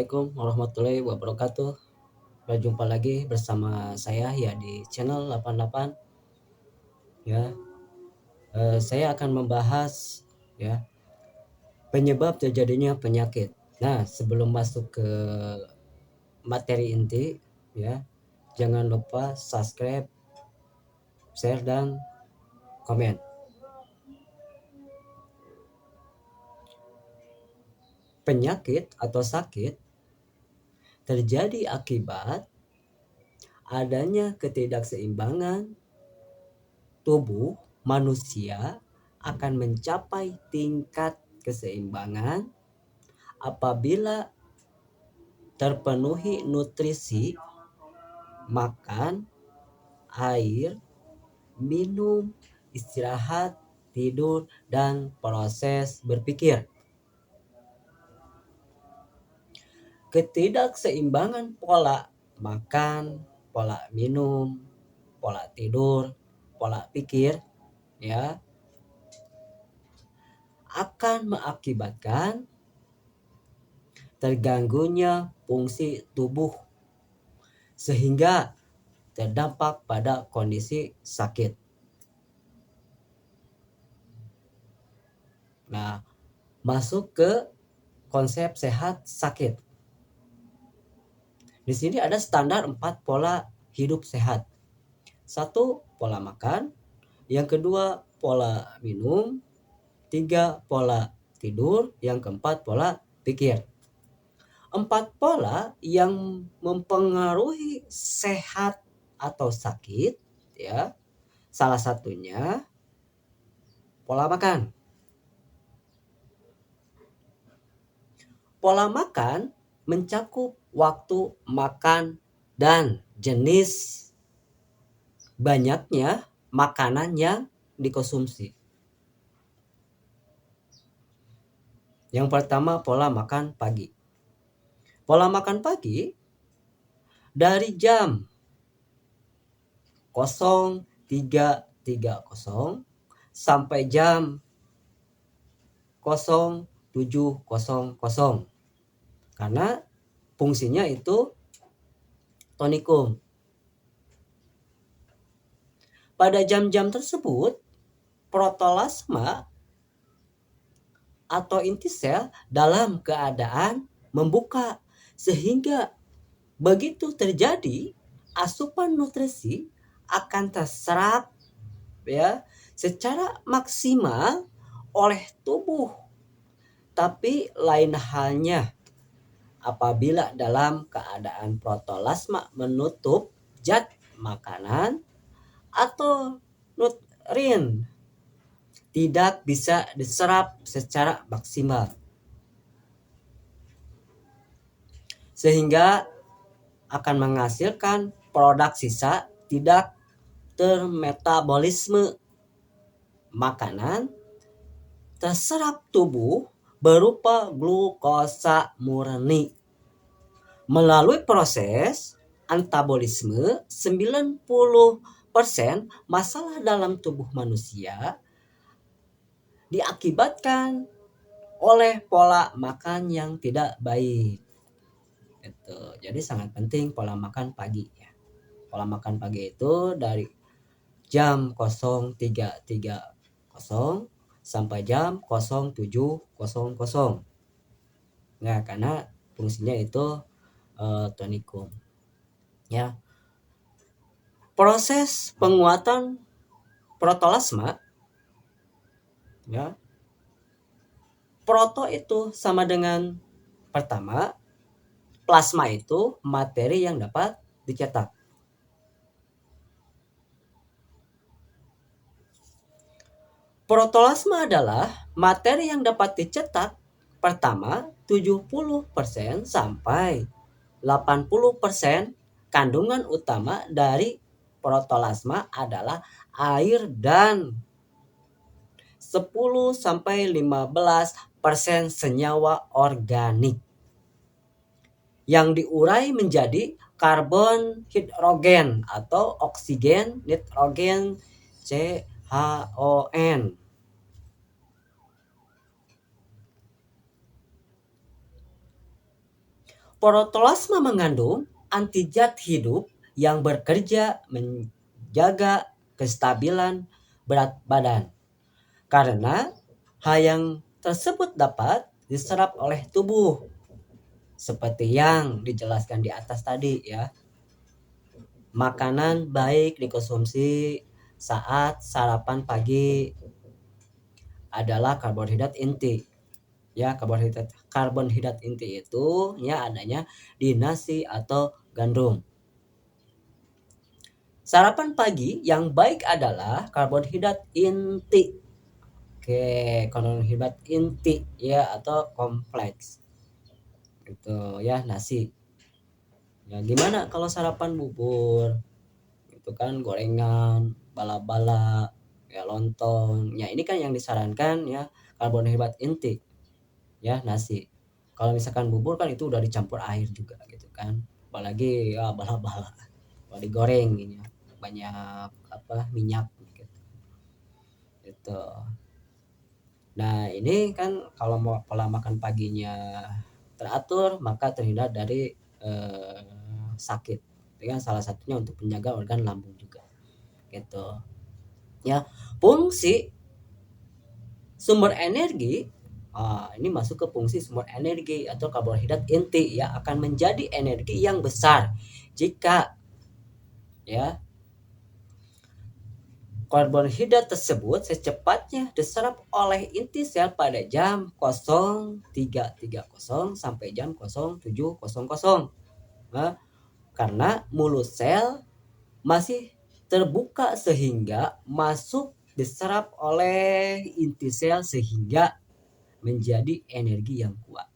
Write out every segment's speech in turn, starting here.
Assalamualaikum warahmatullahi wabarakatuh. Berjumpa lagi bersama saya ya di channel 88 ya. Saya akan membahas ya penyebab terjadinya penyakit. Nah, sebelum masuk ke materi inti ya, jangan lupa subscribe, share dan komen. Penyakit atau sakit terjadi akibat adanya ketidakseimbangan tubuh manusia akan mencapai tingkat keseimbangan apabila terpenuhi nutrisi, makan, air, minum, istirahat, tidur, dan proses berpikir. Ketidakseimbangan pola makan, pola minum, pola tidur, pola pikir ya akan mengakibatkan terganggunya fungsi tubuh sehingga terdampak pada kondisi sakit. Nah, masuk ke konsep sehat sakit. Di sini ada standar 4 pola hidup sehat. 1, pola makan. Yang kedua, pola minum. 3, pola tidur. Yang keempat, pola pikir. 4 pola yang mempengaruhi sehat atau sakit ya. Salah satunya pola makan. Pola makan mencakup waktu makan dan jenis banyaknya makanan yang dikonsumsi. Yang pertama, pola makan pagi. Pola makan pagi dari jam 03.30 sampai jam 07.00 karena fungsinya itu tonikum. Pada jam-jam tersebut protoplasma atau inti sel dalam keadaan membuka sehingga begitu terjadi asupan nutrisi akan terserap ya secara maksimal oleh tubuh. Tapi lain halnya apabila dalam keadaan protoplasma menutup zat makanan atau nutrien tidak bisa diserap secara maksimal. Sehingga akan menghasilkan produk sisa tidak termetabolisme makanan terserap tubuh berupa glukosa murni. Melalui proses anabolisme, 90% masalah dalam tubuh manusia diakibatkan oleh pola makan yang tidak baik. Jadi sangat penting pola makan pagi ya. Pola makan pagi itu dari jam 03.30 sampai jam 07.00. Nah, karena fungsinya itu tonikum. Ya. Proses penguatan protoplasma ya. Proto itu sama dengan pertama, plasma itu materi yang dapat dicetak. Protoplasma adalah materi yang dapat dicetak pertama 70% sampai 80% kandungan utama dari protoplasma adalah air dan 10 sampai 15% senyawa organik yang diurai menjadi karbon hidrogen atau oksigen nitrogen CHON. Protoplasma mengandung antizat hidup yang bekerja menjaga kestabilan berat badan. Karena hal yang tersebut dapat diserap oleh tubuh seperti yang dijelaskan di atas tadi ya. Makanan baik dikonsumsi saat sarapan pagi adalah karbohidrat inti. Ya, karbonhidrat inti itu ya adanya di nasi atau gandum. Sarapan pagi yang baik adalah karbohidrat inti. Oke, karbohidrat inti ya atau kompleks. Itu ya nasi. Ya gimana kalau sarapan bubur? Itu kan gorengan, bala-bala, ya lontong. Ya ini kan yang disarankan ya karbohidrat inti. Ya nasi. Kalau misalkan bubur kan itu udah dicampur air juga gitu kan. Apalagi ya bala-bala. Kalau digoreng ini banyak minyak gitu. Itu. Nah, ini kan kalau mau pola makan paginya teratur, maka terhindar dari sakit. Dengan salah satunya untuk menjaga organ lambung juga. Gitu. Ya, fungsi sumber energi ini masuk ke fungsi sumber energi atau karbohidrat inti ya akan menjadi energi yang besar jika ya karbohidrat tersebut secepatnya diserap oleh inti sel pada jam 03.30 sampai jam 07.00. Nah, karena mulut sel masih terbuka sehingga masuk diserap oleh inti sel sehingga menjadi energi yang kuat.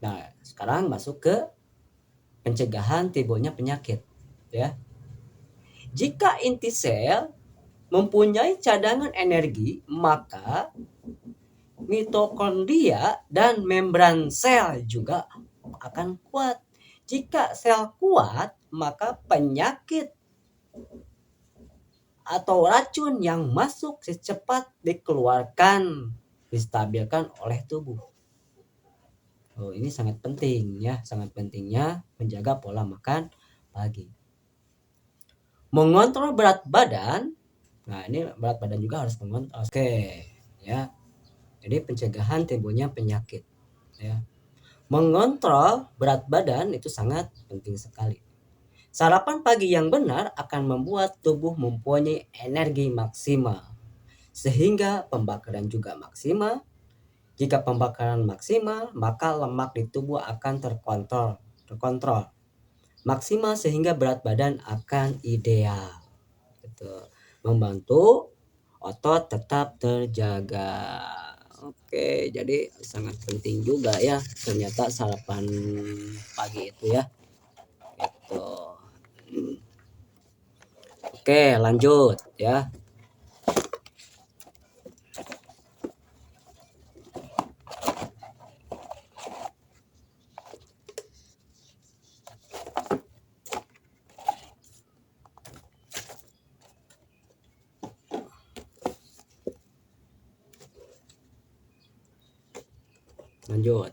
Nah, sekarang masuk ke pencegahan timbulnya penyakit ya. Jika inti sel mempunyai cadangan energi, maka mitokondria dan membran sel juga akan kuat. Jika sel kuat, maka penyakit atau racun yang masuk secepat dikeluarkan, distabilkan oleh tubuh. Oh, ini sangat penting ya, sangat pentingnya menjaga pola makan pagi. Mengontrol berat badan. Nah, ini berat badan juga harus mengontrol. Oke, ya. Jadi pencegahan timbulnya penyakit ya. Mengontrol berat badan itu sangat penting sekali. Sarapan pagi yang benar akan membuat tubuh mempunyai energi maksimal sehingga pembakaran juga maksimal. Jika pembakaran maksimal, maka lemak di tubuh akan terkontrol maksimal sehingga berat badan akan ideal. Gitu. Membantu otot tetap terjaga. Oke, jadi sangat penting juga ya ternyata sarapan pagi itu ya. Gitu. Oke, lanjut ya. Lanjut.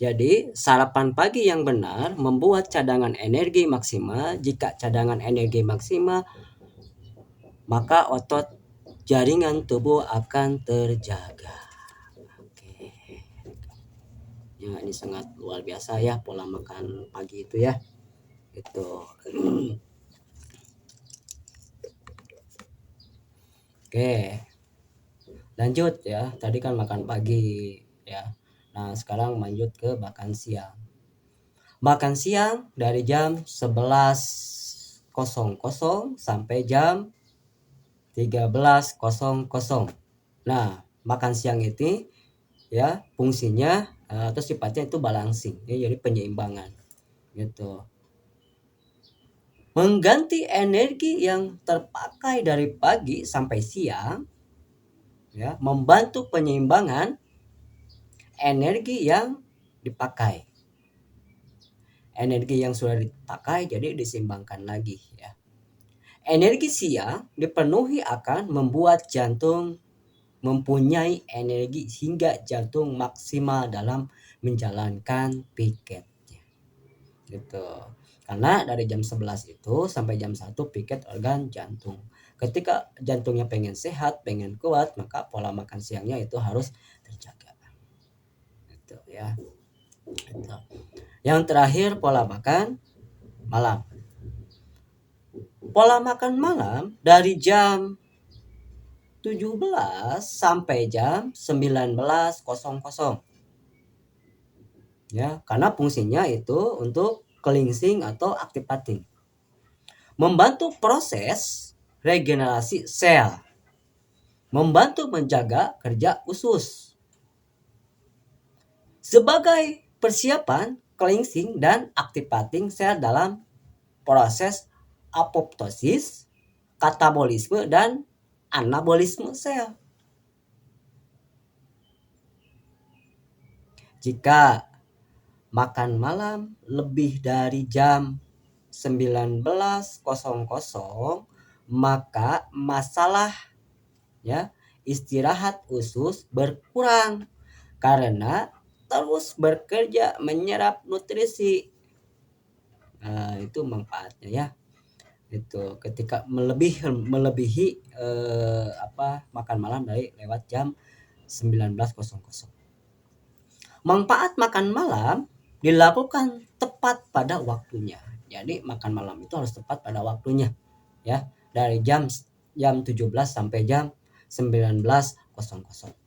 Jadi, sarapan pagi yang benar membuat cadangan energi maksimal. Jika cadangan energi maksimal, maka otot jaringan tubuh akan terjaga. Oke. Ya, ini sangat luar biasa ya pola makan pagi itu ya. Itu. Oke. Lanjut ya. Tadi kan makan pagi ya. Nah, sekarang lanjut ke makan siang. Makan siang dari jam 11.00 sampai jam 13.00. Nah, makan siang itu ya fungsinya atau sifatnya itu balancing ya, jadi penyeimbangan gitu. Mengganti energi yang terpakai dari pagi sampai siang ya, membantu penyeimbangan energi yang dipakai. Energi yang sudah dipakai jadi diseimbangkan lagi ya. Energi siang dipenuhi akan membuat jantung mempunyai energi hingga jantung maksimal dalam menjalankan piketnya gitu. Karena dari jam 11 itu sampai jam 1 piket organ jantung. Ketika jantungnya pengen sehat, pengen kuat, maka pola makan siangnya itu harus terjaga. Gitu ya. Gitu. Yang terakhir pola makan malam. Pola makan malam dari jam 17 sampai jam 19.00 ya, karena fungsinya itu untuk cleansing atau activating, membantu proses regenerasi sel, membantu menjaga kerja usus sebagai persiapan cleansing dan activating sel dalam proses apoptosis, katabolisme dan anabolisme sel. Jika makan malam lebih dari jam 19.00, maka masalah ya istirahat usus berkurang karena terus bekerja menyerap nutrisi. Nah, itu manfaatnya ya. Itu ketika melebihi makan malam dari lewat jam 19.00. Manfaat makan malam dilakukan tepat pada waktunya. Jadi makan malam itu harus tepat pada waktunya ya. Dari jam 17 sampai jam 19.00.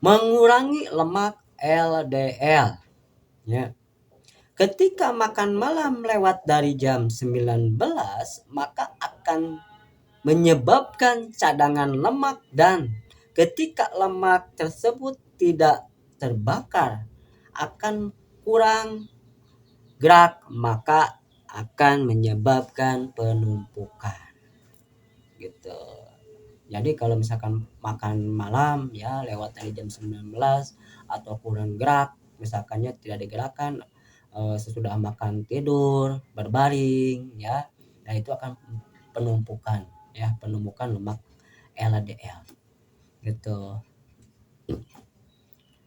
Mengurangi lemak LDL ya. Ketika makan malam lewat dari jam 19, maka akan menyebabkan cadangan lemak, dan ketika lemak tersebut tidak terbakar akan kurang gerak, maka akan menyebabkan penumpukan gitu. Jadi kalau misalkan makan malam ya lewat dari jam 19 atau kurang gerak, misalkannya tidak digerakkan sesudah makan tidur berbaring ya, nah itu akan penumpukan ya, penumpukan lemak LDL gitu.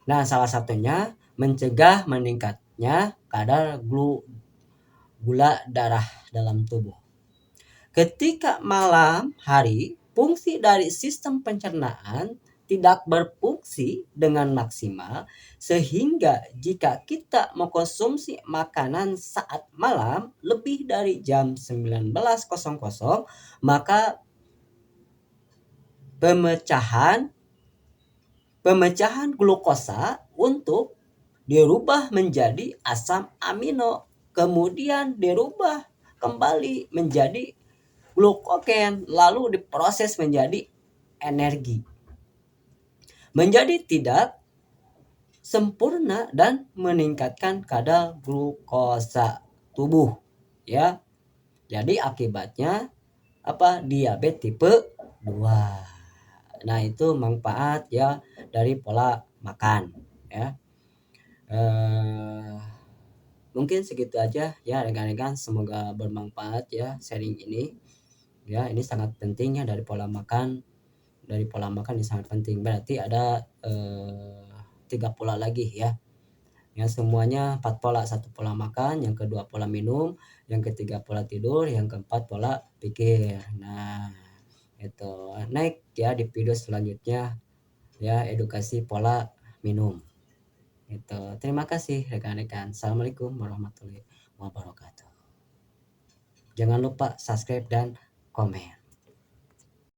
Nah, salah satunya mencegah meningkatnya kadar gula darah dalam tubuh. Ketika malam hari, fungsi dari sistem pencernaan tidak berfungsi dengan maksimal, sehingga jika kita mengkonsumsi makanan saat malam lebih dari jam 19.00, maka pemecahan glukosa untuk dirubah menjadi asam amino, kemudian dirubah kembali menjadi glukogen, lalu diproses menjadi energi, menjadi tidak sempurna dan meningkatkan kadar glukosa tubuh ya. Jadi akibatnya diabetes tipe 2. Nah, itu manfaat ya dari pola makan ya. Mungkin segitu aja ya rekan-rekan, semoga bermanfaat ya sharing ini. Ya, ini sangat penting ya dari pola makan. Dari pola makan ini sangat penting. Berarti ada 3 pola lagi ya. Yang semuanya 4 pola. 1 pola makan, yang kedua pola minum, yang ketiga pola tidur, yang keempat pola pikir. Nah, itu naik ya di video selanjutnya ya, edukasi pola minum. Itu. Terima kasih rekan-rekan. Assalamualaikum warahmatullahi wabarakatuh. Jangan lupa subscribe dan komen.